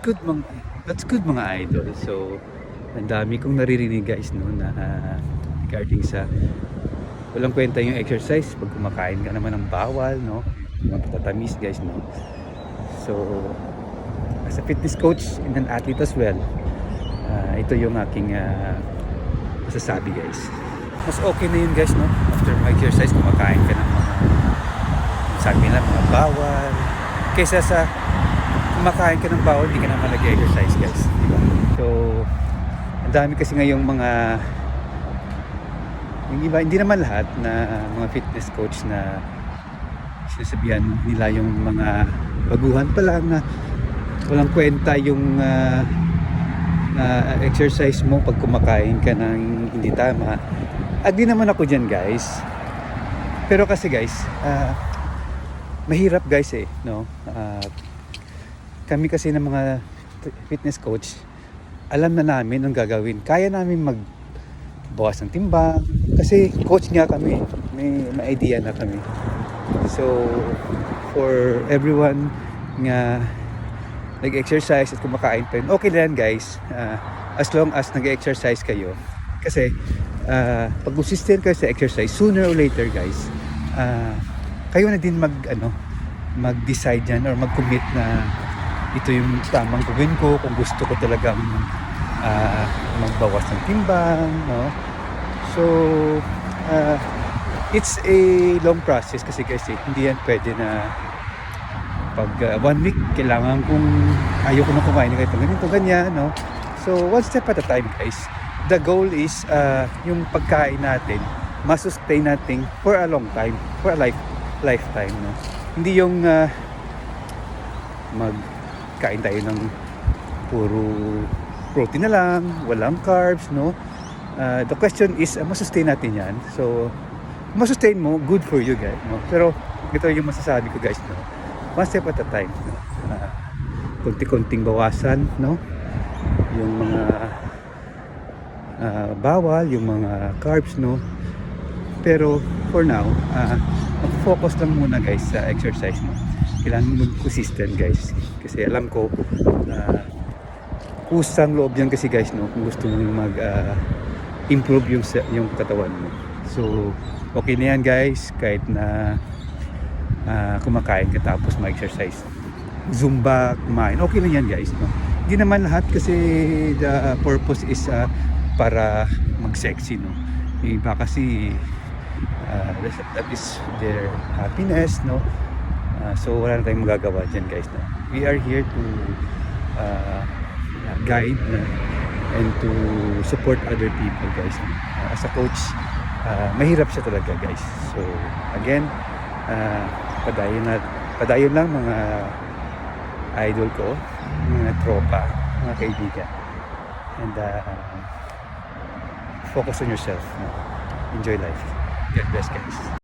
Good mga that's good mga idol. So, ang dami kong naririnig guys no na regarding sa walang kwenta yung exercise pag kumakain ka naman ng bawal no, mga patatamis guys no. So, as a fitness coach and an athlete as well, ito yung aking masasabi guys. Mas okay na yun guys no, after mag-exercise kumakain ka ng mga sabi nila mga bawal kaysa sa kumakain ka ng bawal, hindi ka naman nag-exercise guys, diba? So, ang dami kasi ngayong mga yung iba, hindi naman lahat na mga fitness coach na sinasabihan nila yung mga baguhan pa lang na walang kwenta yung exercise mo pag kumakain ka ng hindi tama. At di naman ako dyan guys, pero kasi guys mahirap guys no. Kami kasi ng mga fitness coach, alam na namin ang gagawin. Kaya namin magbawas ng timbang. Kasi coach nga kami. May idea na kami. So, for everyone nga nag-exercise at kumakain pa rin, okay lang guys. As long as nag-exercise kayo. Kasi, pag consistent kayo sa exercise, sooner or later guys, kayo na din mag-decide yan or mag-commit na ito yung tamang gawin ko kung gusto ko talagang magbawas ng timbang no? So it's a long process kasi hindi yan pwede na pag 1 week kailangan kung ayoko na kumain ng ganito ganyan no? So one step at a time guys. The goal is yung pagkain natin masustain natin for a long time, for a lifetime no? Hindi yung magkain tayo ng puro protein na lang, walang carbs, no? The question is, masustain natin yan. So, masustain mo, good for you guys, no? Pero, ito yung masasabi ko guys, no? One step at a time, no? Kunti-kunting bawasan, no? Yung mga bawal, yung mga carbs, no? Pero, for now, mag-focus lang muna guys sa exercise mo. Kailangan mag-consistent guys kasi alam ko kusang loob yan kasi guys no kung gusto mo mag-improve yung katawan mo. So okay na yan guys kahit na kumakain ka tapos mag-exercise, zumba, kumain, okay na yan guys no? Hindi naman lahat kasi the purpose is para mag-sexy no. Yung iba kasi that is their happiness no. So wala na tayong magagawa dyan guys no? We are here to guide and to support other people guys. As a coach mahirap siya talaga guys. So again padayon lang mga idol ko, mga tropa, mga kaibigan, and focus on yourself no? Enjoy life. God bless guys.